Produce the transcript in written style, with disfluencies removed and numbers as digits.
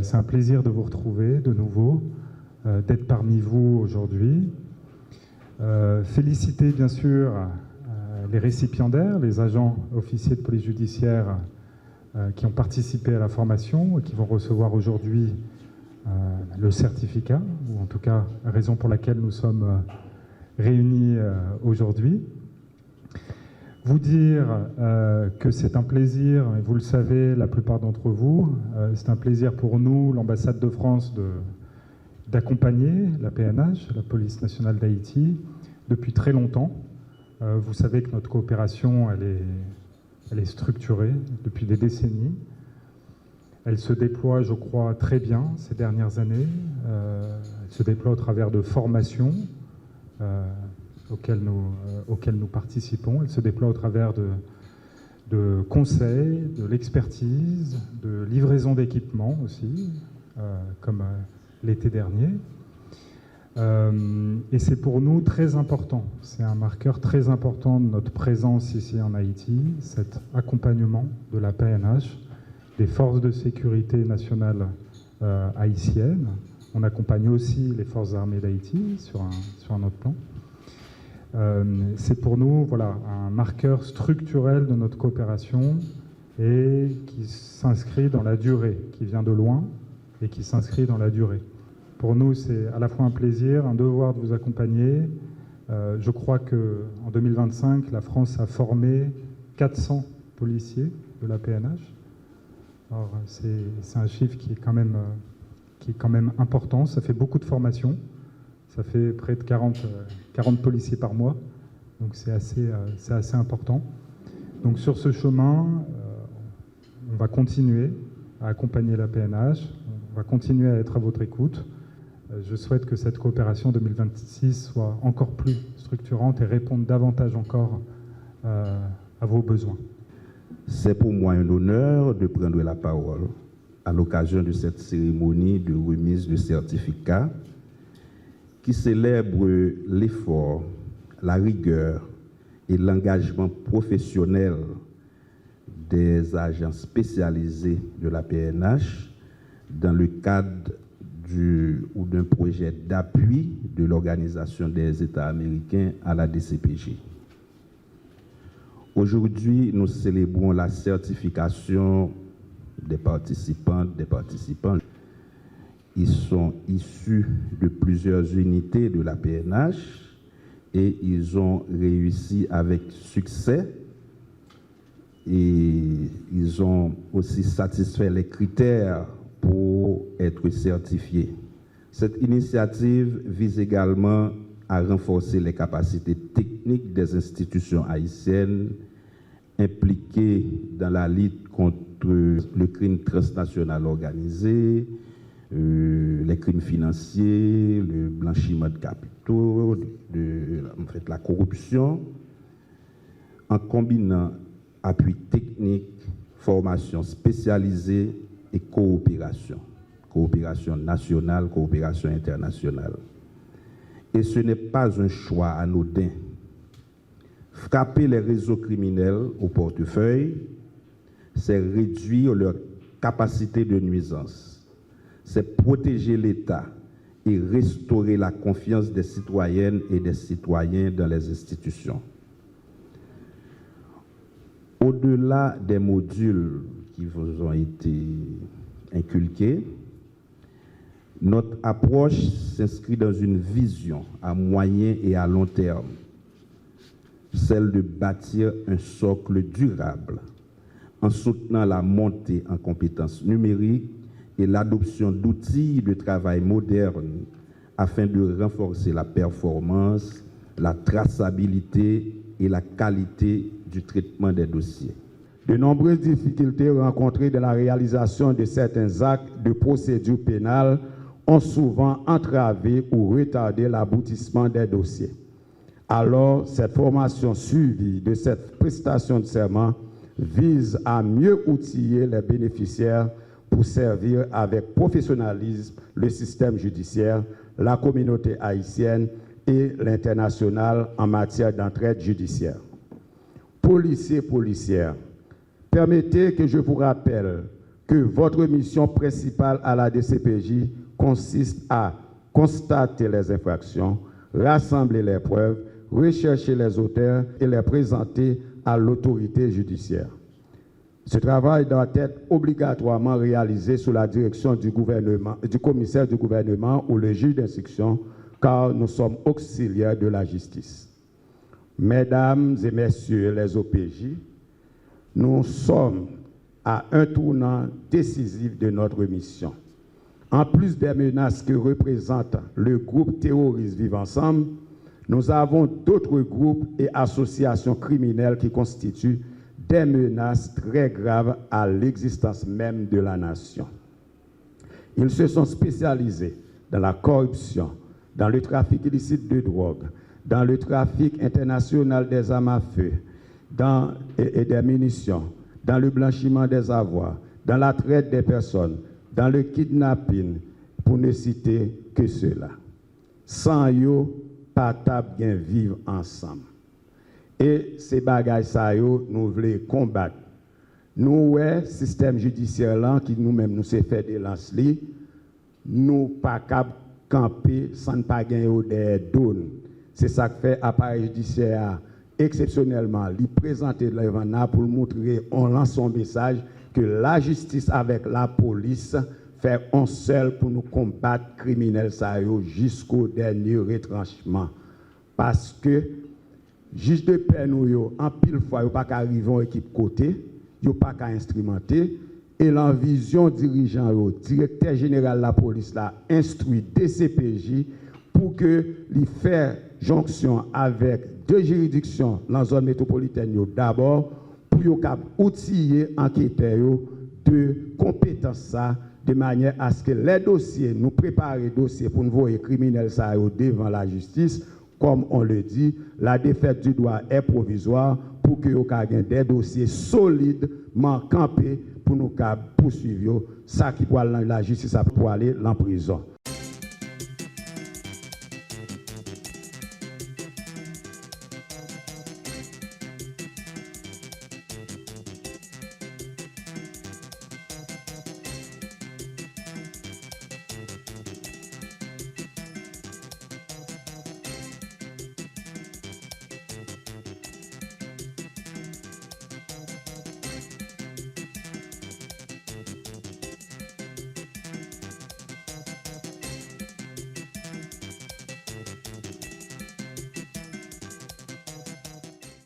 C'est un plaisir de vous retrouver de nouveau, d'être parmi vous aujourd'hui. Féliciter bien sûr les récipiendaires, les agents officiers de police judiciaire qui ont participé à la formation et qui vont recevoir aujourd'hui le certificat, ou en tout cas raison pour laquelle nous sommes réunis aujourd'hui. Vous dire que c'est un plaisir, et vous le savez, la plupart d'entre vous, c'est un plaisir pour nous, l'ambassade de France, d'accompagner la PNH, la Police nationale d'Haïti, depuis très longtemps. Vous savez que notre coopération, elle est structurée depuis des décennies. Elle se déploie, je crois, très bien ces dernières années. Elle se déploie au travers de formations auxquelles nous participons. Elle se déploie au travers de conseils, de l'expertise, de livraison d'équipements aussi, comme l'été dernier. Et c'est pour nous très important, c'est un marqueur très important de notre présence ici en Haïti, cet accompagnement de la PNH, des forces de sécurité nationales haïtiennes. On accompagne aussi les forces armées d'Haïti sur un autre plan. C'est pour nous un marqueur structurel de notre coopération et qui s'inscrit dans la durée, qui vient de loin et qui s'inscrit dans la durée. Pour nous, c'est à la fois un plaisir, un devoir de vous accompagner. Je crois qu'en 2025, la France a formé 400 policiers de la PNH. Alors, c'est un chiffre qui est quand même important. Ça fait beaucoup de formations. Ça fait près de 40 policiers par mois, donc c'est assez important. Donc sur ce chemin, on va continuer à accompagner la PNH, on va continuer à être à votre écoute. Je souhaite que cette coopération 2026 soit encore plus structurante et réponde davantage encore à vos besoins. C'est pour moi un honneur de prendre la parole à l'occasion de cette cérémonie de remise de certificat qui célèbre l'effort, la rigueur et l'engagement professionnel des agents spécialisés de la PNH dans le cadre d'un projet d'appui de l'Organisation des États américains à la DCPJ. Aujourd'hui, nous célébrons la certification des participantes, des participants. Ils sont issus de plusieurs unités de la PNH et ils ont réussi avec succès et ils ont aussi satisfait les critères pour être certifiés. Cette initiative vise également à renforcer les capacités techniques des institutions haïtiennes impliquées dans la lutte contre le crime transnational organisé, les crimes financiers, le blanchiment de capitaux, la corruption, en combinant appui technique, formation spécialisée et coopération nationale, coopération internationale. Et ce n'est pas un choix anodin. Frapper les réseaux criminels au portefeuille, c'est réduire leur capacité de nuisance. C'est protéger l'État et restaurer la confiance des citoyennes et des citoyens dans les institutions. Au-delà des modules qui vous ont été inculqués, notre approche s'inscrit dans une vision à moyen et à long terme, celle de bâtir un socle durable en soutenant la montée en compétences numériques et l'adoption d'outils de travail modernes afin de renforcer la performance, la traçabilité et la qualité du traitement des dossiers. De nombreuses difficultés rencontrées dans la réalisation de certains actes de procédure pénale ont souvent entravé ou retardé l'aboutissement des dossiers. Alors, cette formation suivie de cette prestation de serment vise à mieux outiller les bénéficiaires pour servir avec professionnalisme le système judiciaire, la communauté haïtienne et l'international en matière d'entraide judiciaire. Policiers, policières, permettez que je vous rappelle que votre mission principale à la DCPJ consiste à constater les infractions, rassembler les preuves, rechercher les auteurs et les présenter à l'autorité judiciaire. Ce travail doit être obligatoirement réalisé sous la direction du commissaire du gouvernement ou le juge d'instruction, car nous sommes auxiliaires de la justice. Mesdames et messieurs les OPJ, nous sommes à un tournant décisif de notre mission. En plus des menaces que représente le groupe terroriste Vivre Ensemble, nous avons d'autres groupes et associations criminelles qui constituent des menaces très graves à l'existence même de la nation. Ils se sont spécialisés dans la corruption, dans le trafic illicite de drogue, dans le trafic international des armes à feu et des munitions, dans le blanchiment des avoirs, dans la traite des personnes, dans le kidnapping, pour ne citer que cela. Sans eux, pas table bien vivre ensemble. Et ces bagages ça yo, nous voulons combattre. Nous, ouais, système judiciaire là, qui nous-mêmes nous s'est fait des lances li, nous pas cap camper sans pas gagner des donnes. C'est ça que fait appareil judiciaire exceptionnellement, lui présenter l'Evana pour montrer, on lance son message que la justice avec la police fait un seul pour nous combattre criminels ça yo jusqu'au dernier retranchement. Parce que juge de paix nous yo en pile fois yo pas arriver en équipe côté, yo pas qu'à instrumenter et l'envision dirigeant yo directeur général de la police là instruit DCPJ pour que lui faire jonction avec deux juridictions dans la zone métropolitaine yo d'abord pour yo cap outiller enquêteurs yo de compétences ça de manière à ce que les dossiers nous préparer dossiers pour nous voir criminels ça yo devant la justice. Comme on le dit, la défaite du droit est provisoire pour que nous ayons des dossiers solides, campés pour nous poursuivre ça qui peut aller dans la justice pour aller en prison.